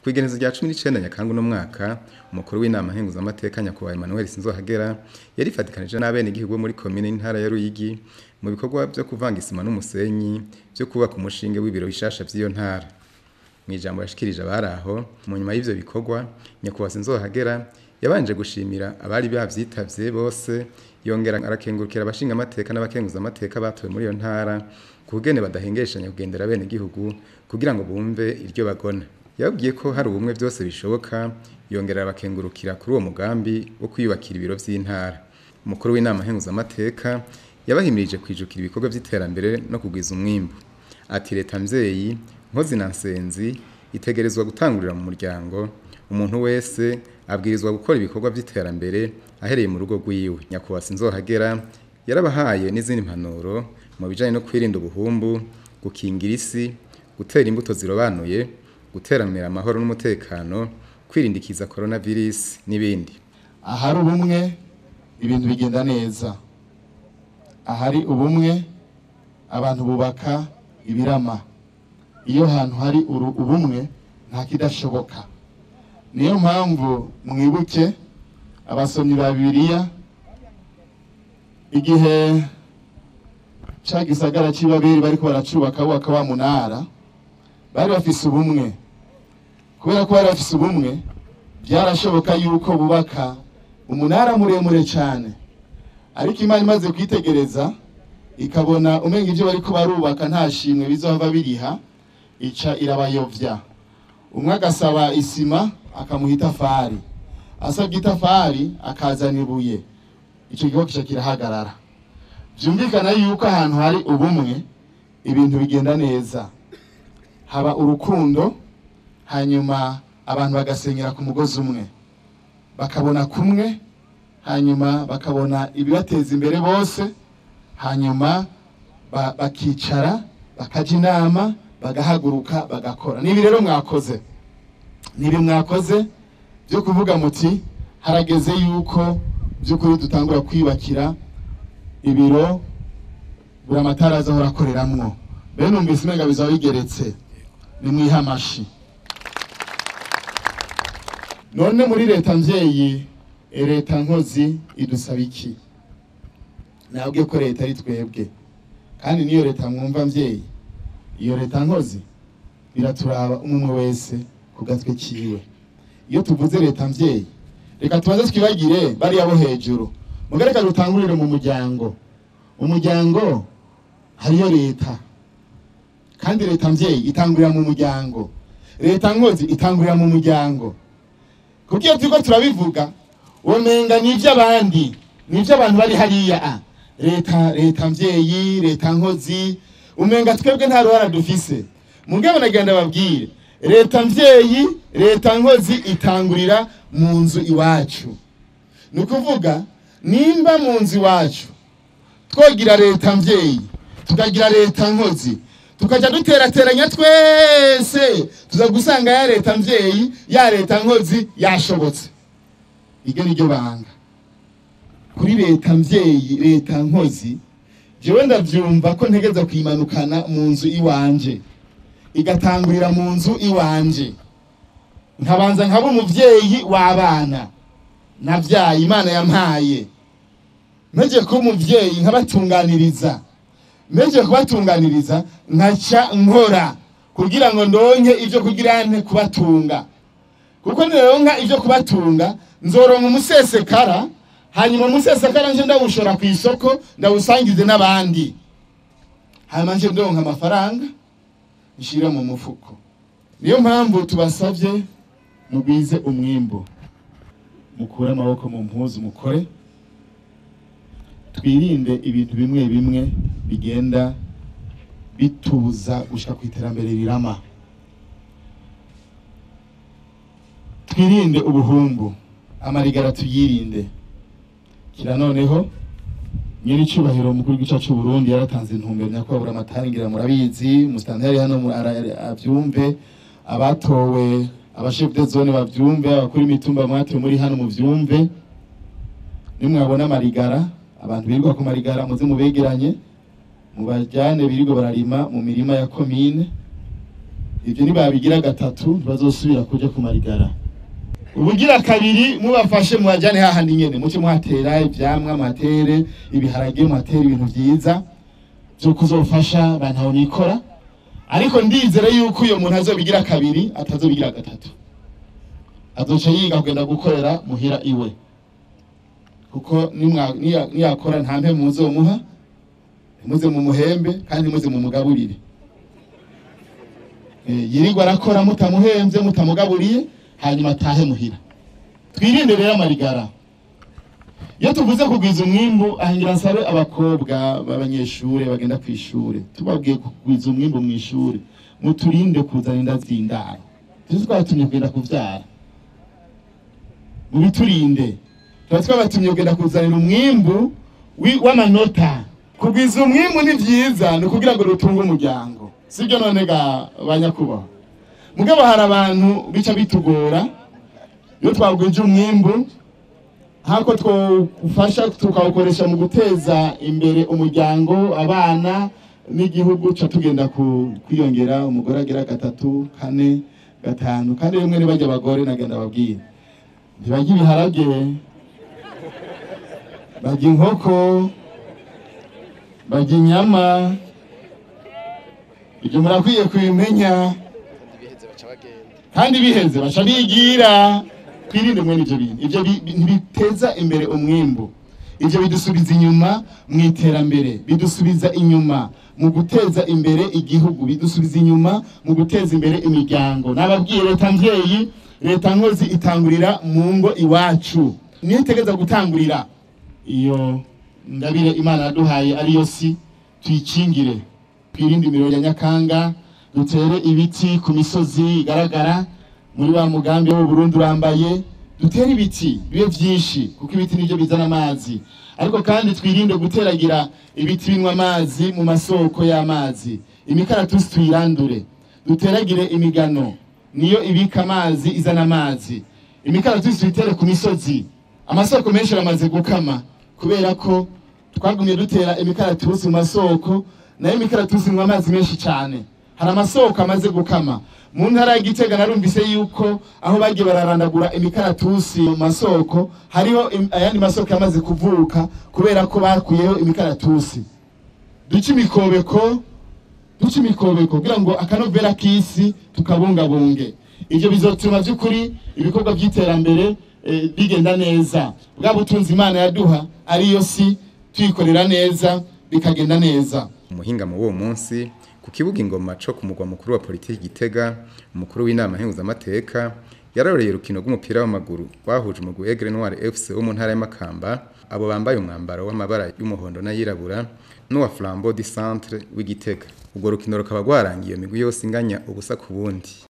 Kwigenezo rya 19 Nyakanga no mwaka umukuru w'inama nkenguzamateka nyakubahwa Emmanuel Sinzohagera yarifatikanije n'abene igihugu muri komine y'intara ya Ruyigi mu bikorwa byo kuvanga isima n'umusenyi byo kubaka umushinge w'ibiro bishasha by'iyo ntara. Mwijambo yashikirije abaraho mu nyuma y'ivyo bikorwa nyakubahwa Sinzohagera yabanje gushimira abari bavyitavye bose yongera arakengurukira abashinga amateka n'abakenguza amateka batowe muri iyo ntara kugene badahengeshanya kugendera bene igihugu kugira ngo bumve iryo bagona. Yabwiye ko hari ubumwe byose bishoboka yongera abakengurukira kuri uwo mugambi wo kwiyubakira ibiro vy'intara. Umukuru w'inama nkenguzamateka yabahimirije kwijukira ibikorwa vy'iterambere no kugwiza umwimbu. Ati leta mvyeyi nkozi na nsenzi itegerezwa gutangurira mu muryango, umuntu wese abwirizwa gukora ibikorwa vy'iterambere ahereye mu rugo rwiwe. Nyakubahwa Sinzohagera yarabahaye n'izindi mpanuro mu bijanye no kwirinda ubuhumbu, gukingira isi, gutera imbuto zirobanuye, guteramira amahoro n'umutekano, kwirindikiza coronavirus n'ibindi. Ahari ubumwe ibintu bigenda neza. Ahari ubumwe abantu bubaka ibirama. Iyo hantu hari ubumwe nta kidashoboka. Niyo mpamvu mwibuke abasomyi ba Bibiliya igihe ca gisagara c'Ibabeli bariko baracubaka wa munara bari bafise ubumwe. Kubera ko bari bafise ubumwe byarashoboka yuko bubaka umunara muremure cyane, ariko Imana imaze kwitegereza ikabona umenga ivyo bariko barubaka nta shimwe bizohava biriha, ica irabayovya. Umwe agasaba isima akamuha itafari, asabye itafari akazana ibuye, ico gikorwa kica kirahagarara. Vyumvikana yuko ahantu hari ubumwe ibintu bigenda neza, haba urukundo, hanyuma abantu bagasenyera ku mugozi umwe, bakabona kumwe, hanyuma bakabona ibibateza imbere bose, hanyuma bakicara bakaja inama bagahaguruka bagakora. Nibi rero mwakoze, nibi mwakoze byo kuvuga muti harageze yuko by'ukuri dutangura kwibakira ibiro buri amatara azahora akoreramwo. Bene numvise umenga bizaba bigeretse, ni mwihamashi. None muri leta mvyeyi leta nkozi idusaba iki? Nabwiye ko leta ari twebwe, kandi niyo leta mwumva mvyeyi, iyo leta nkozi biraturaba umwe wese ku gatwe kiwe. Iyo tuvuze leta mvyeyi, reka tubanze twibagire bari abo hejuru, mugareka dutangurire mu muryango. Umuryango hariyo leta, kandi leta mvyeyi itangurira mu muryango, leta nkozi itangurira mu muryango. Kuko iyo turiko turabivuga womenga nivyo abandi, nivyo abantu bari hariya leta mvyeyi, leta nkozi, umenga twebwe nta ruhara dufise. Mugabo nagenda babwire leta mvyeyi, leta nkozi itangurira mu nzu iwacu. Nukuvuga nimba mu nzu iwacu twogira leta mvyeyi, tukagira leta nkozi, tukaja duterateranya twese, tuza gusanga ya leta mvyeyi ya leta nkozi yashobotse. Iryo niryo banga kuri leta mvyeyi, leta nkozi. Jewe ndavyumva ko ntegeza kwimanukana mu nzu iwanje, igatangurira mu nzu iwanje, nkabanza nkaba umuvyeyi w'abana navyaye Imana yampaye, meje ko umuvyeyi nkabatunganiriza, meje kubatunganiriza nkaca nkora kugira ngo ndonke ivyo kugira nte kubatunga. Kuko nironka ivyo kubatunga nzoronka umusesekara, hanyuma umusesekara nje ndawushora ku isoko ndawusangize n'abandi, hanyuma nje ndonka amafaranga nshira mu mufuko. Niyo mpamvu tubasavye mugwize umwimbo, mukure amaboko mu mpuzu, mukore, twirinde ibintu bimwe bimwe bigenda bituza gushika ku iterambere rirama. Twirinde ubuhumbu, amarigara tuyirinde. Kira noneho nyiri icubahiro mukuru w'igihugu cy'u Burundi yaratanze intumbero nyakubahwa amatangira, murabizi mustanteri hano avyumve, abatowe abashef de zone bavyumve, abakuri imitumba mwate muri hano muvyumve. Nimwabona amarigara, abantu birirwa ku marigara muze mubegeranye, mubajyane birirwa bararima mu mirima ya komine, ibyo nibabigira gatatu ntibazosubira kuja ku marigara. Ubugira kabiri mubafashe muhajane hahandi nyene muce muhatera ivyamwa muhatere ibiharage muhatere ibintu vyiza byo kuzofasha bantaho nikora, ariko ndizere yuko uyo muntu azobigira kabiri atazobigira gatatu, azoca yiga kugenda gukorera muhira iwe, kuko niyakora nta mpe muzomuha, muze mu muhembe kandi muze mu mugaburire. Yirirwa arakora mutamuhemvye mutamugaburiye hanyuma atahe muhira. Twirinde rero amarigara. Iyo tuvuze kugwiza umwimbu ahangira nsabe abakobwa b'abanyeshure bagenda kwishure, tubabwiye kugwiza umwimbu mu ishure muturinde kuzana inda z'indaro, twabatumye kugenda kuvyara, mubiturinde. Twabatumye kugenda kuzanira umwimbu w'amanota. Kugwiza umwimbu ni vyiza, ni kugira ngo rutunge umuryango, sibyo none ga banyakubaho. Mugabo hari abantu bica bitugora iyo twagwije umwimbu, hako twufasha tukawukoresha mu guteza imbere umuryango, abana n'igihugu, ca tugenda kwiyongera umugore agira gatatu, kane, gatanu, kandi rimwe nibajya abagore nagenda babwira ntibajya ibiharage, bajya inkoko, bajya inyama. Ibyo murakwiye kubimenya, kandi biheze baca bigira. Twirinde mwe n'ivyo bintu, ivyo ntibiteza imbere umwimbu, ivyo bidusubiza inyuma mu iterambere, bidusubiza inyuma mu guteza imbere igihugu, bidusubiza inyuma mu guteza imbere imiryango. Nababwiye leta mvyeyi, leta nkozi itangurira mu ngo iwacu, niyo itegeza gutangurira. Iyo ngabire Imana yaduhaye ariyo si tuyikingire, twirinde imiriro ya Nyakanga, dutere ibiti ku misozi igaragara muri wa mugambi wo Burundi urambaye, dutere ibiti bibe vyinshi kuko ibiti nivyo bizana amazi. Ariko kandi twirinde guteragira ibiti binwa amazi mu masoko y'amazi. Imikaratusi tuyirandure, duteragire imigano niyo ibika amazi izana amazi. Imikaratusi tuyitere ku misozi. Amasoko menshi aramaze gukama kubera ko twagumye dutera imikaratusi mu masoko, nayo imikaratusi inwa amazi menshi cyane. Hari amasoko amaze gukama. Mu ntara ya Gitega narumvise yuko aho bagiye bararandagura imikaratusi mu masoko, hariho ayandi masoko yamaze kuvuka kubera ko bakuyeho imikaratusi. Duce imikobeko kugira ngo akanovera k'isi tukabungabunge. Ivyo bizotuma by'ukuri ibikorwa by'iterambere bigenda neza. Bwa butunzi Imana yaduha ariyo si tuyikorera neza bikagenda neza. Umuhinga mu wo munsi ku kibuga Ingoma co ku mugwa mukuru wa politiki Gitega, umukuru w'inama nkenguzamateka yararoreye urukino rw'umupira w'amaguru rwahuje umugwi Aigle Noir FC wo mu ntara ya Makamba, abo bambaye umwambaro w'amabara y'umuhondo n'ayirabura n'uwa Flambeau du Centre w'Igitega. Ubwo rukino rukaba rwarangiye imigwi yose inganya ubusa ku bundi.